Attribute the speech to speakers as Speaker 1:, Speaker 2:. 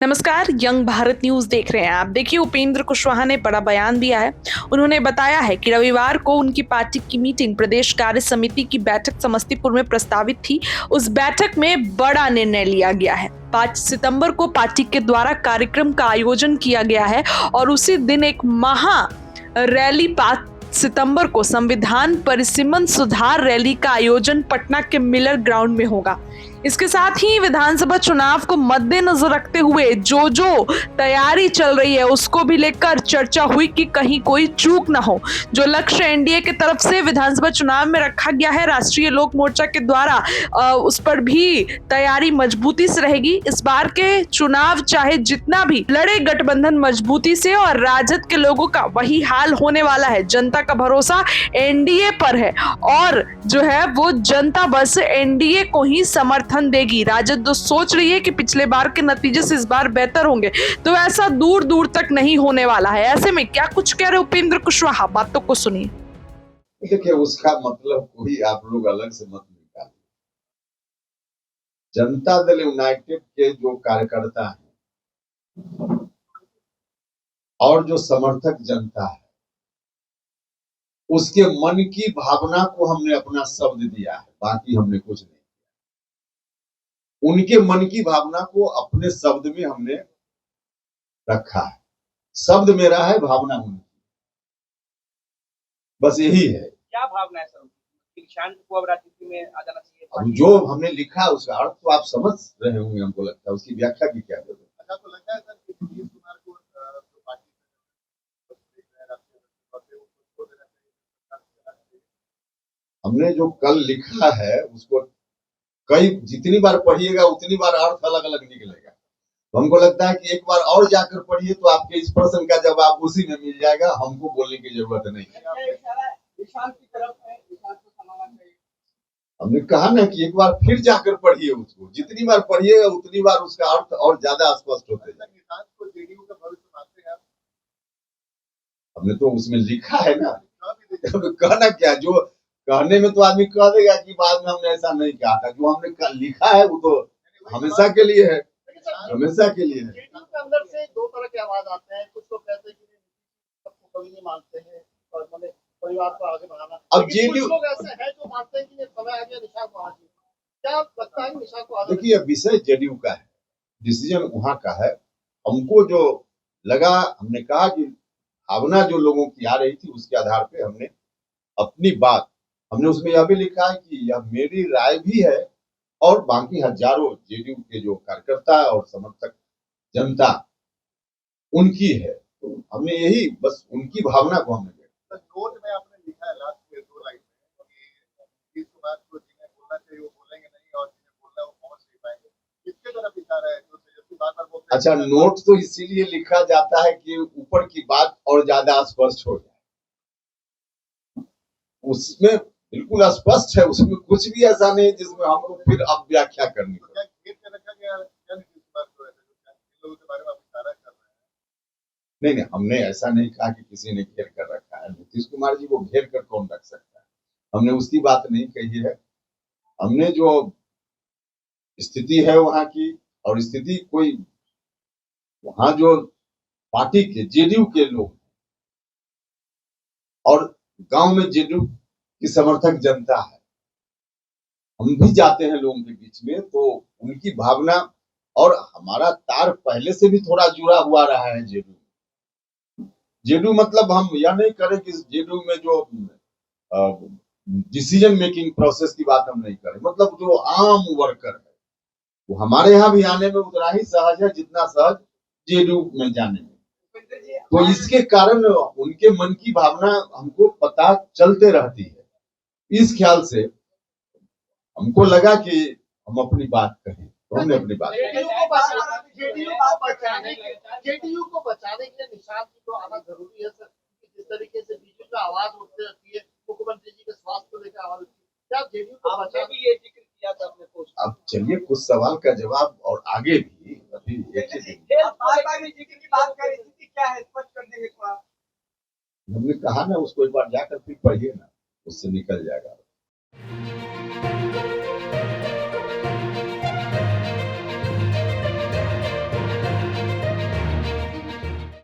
Speaker 1: नमस्कार, young Bharat news देख रहे हैं आप। देखिए, उपेंद्र कुशवाहा ने बड़ा बयान दिया है। उन्होंने बताया है कि रविवार को उनकी पार्टी की मीटिंग प्रदेश कार्य समिति की बैठक समस्तीपुर में प्रस्तावित थी। उस बैठक में बड़ा निर्णय लिया गया है। 5 सितंबर को पार्टी के द्वारा कार्यक्रम का आयोजन किया गया है और उसी दिन एक महा रैली 5 सितंबर को संविधान परिसीमन सुधार रैली का आयोजन पटना के मिलर ग्राउंड में होगा। इसके साथ ही विधानसभा चुनाव को मद्देनजर रखते हुए जो तैयारी चल रही है उसको भी लेकर चर्चा हुई कि कहीं कोई चूक ना हो। जो लक्ष्य एनडीए की तरफ से विधानसभा चुनाव में रखा गया है राष्ट्रीय लोक मोर्चा के द्वारा, उस पर भी तैयारी मजबूती से रहेगी। इस बार के चुनाव चाहे जितना भी लड़े गठबंधन मजबूती से और राजद के लोगों का वही हाल होने वाला है। जनता का भरोसा एनडीए पर है और जो है वो जनता बस एनडीए को ही समर्थन देगी। राजद तो सोच रही है कि पिछले बार के नतीजे से इस बार बेहतर होंगे, तो ऐसा दूर दूर तक नहीं होने वाला है। ऐसे में क्या कुछ कह रहे उपेंद्र कुशवाहा, बातों को सुनिए।
Speaker 2: देखिए, उसका मतलब कोई आप लोग अलग से मत निकालिए। जनता दल यूनाइटेड के जो कार्यकर्ता हैं और जो समर्थक जनता है, उसके मन की भावना को हमने अपना शब्द दिया है, बाकी हमने कुछ नहीं। उनके मन की भावना को अपने शब्द में हमने रखा है। शब्द मेरा है, भावना उनकी, बस यही है।
Speaker 3: क्या भावना है सर? किसान को अब राजनीति में आ जाना चाहिए।
Speaker 2: अब जो हमने लिखा है उसका अर्थ तो आप समझ रहे होंगे, हमको लगता है। उसकी व्याख्या की क्या जरूरत है?
Speaker 4: अच्छा, तो लगता है सर कि नीतीश कुमार को जो पार्टी
Speaker 2: हमने जो कल लिखा है उसको जितनी बार पढ़िएगा उतनी बार अर्थ अलग अलग निकलेगा। तो हमको लगता है कि एक बार और जाकर पढ़िए तो आपके इस प्रश्न का जवाब उसी में मिल जाएगा। हमको बोलने की जरूरत नहीं है। हमने कहा ना कि एक बार फिर जाकर पढ़िए उसको। जितनी बार पढ़िएगा उतनी बार उसका अर्थ और ज्यादा स्पष्ट होते जाएगा। हमने तो उसमें लिखा है ना। कहना क्या, जो कहने में तो आदमी कह देगा कि बाद में हमने ऐसा नहीं कहा था। जो हमने लिखा है वो तो हमेशा के लिए है, हमेशा के लिए है।
Speaker 4: अंदर से दो तरह के आवाज आते हैं। कुछ लोग कहते हैं कि सबको कभी नहीं मानते हैं और मतलब परिवार को आगे बढ़ाना।
Speaker 2: अब जेडीयू
Speaker 4: लोग ऐसे हैं जो मानते हैं कि समय आ गया निशा को आगे। क्या लगता है निशा को आगे?
Speaker 2: देखिए, विषय जेडीयू का है, डिसीजन वहां का है। हमको जो लगा, हमने कहा कि भावना जो लोगों की आ रही थी उसके आधार पे हमने अपनी बात, हमने उसमें यह भी लिखा है कि यह मेरी राय भी है और बाकी हजारों जेडीयू के जो कार्यकर्ता और समर्थक जनता उनकी है। तो हमने यही बस उनकी भावना को हमने
Speaker 4: नोट में आपने लिखा है लास्ट में 2 लाइन में कि इस बात को जिन्हें बोलना चाहिए वो बोलेंगे नहीं और जिन्हें बोलना वो पहुंच नहीं पाएंगे। किसके तरफ इशारा है? जो तेजस्वी बार-बार बोलते हैं।
Speaker 2: अच्छा, नोट तो इसीलिए लिखा जाता है कि ऊपर की बात और ज्यादा स्पष्ट हो जाए। उसमें बिल्कुल स्पष्ट है, उसमें कुछ भी ऐसा नहीं जिसमें हमको फिर अब व्याख्या करनी पड़े। नहीं, हमने ऐसा नहीं कहा कि किसी ने घेर कर रखा है। नीतीश कुमार जी को घेर कर कौन रख सकता है? हमने उसकी बात नहीं कही है। हमने जो स्थिति है वहां की, और स्थिति कोई वहां जो पार्टी के जेडीयू के लोग और गांव में जेडीयू की समर्थक जनता है, हम भी जाते हैं लोगों के बीच में, तो उनकी भावना और हमारा तार पहले से भी थोड़ा जुड़ा हुआ रहा है जेडीयू। जेडीयू मतलब हम यह नहीं करें कि जेडीयू में जो डिसीजन मेकिंग प्रोसेस की बात हम नहीं करें। मतलब जो आम वर्कर है वो हमारे यहाँ भी आने में उतना ही सहज है जितना सहज जेडीयू में जाने में। तो इसके कारण उनके मन की भावना हमको पता चलते रहती है। इस ख्याल से हमको लगा कि हम अपनी बात कहें, तो हमने अपनी बात
Speaker 4: जेडीयू को बचाने के लिए निशान जी को आना जरूरी है सर। जिस तरीके से बीच में आवाज उठती रहती है, मुख्यमंत्री जी के स्वास्थ्य को लेकर आवाज उठती है, क्या जेडीयू को बचा भी ये जिक्र किया था अपने पोस्ट?
Speaker 2: अब चलिए कुछ सवाल का जवाब और आगे भी अभी एक ही दिन
Speaker 3: जिक्र की बात कर रही थी, क्या है स्पष्ट कर देंगे थोड़ा?
Speaker 2: हमने कहा ना उसको एक बार जाकर फिर पढ़िए ना, उससे निकल जाएगा।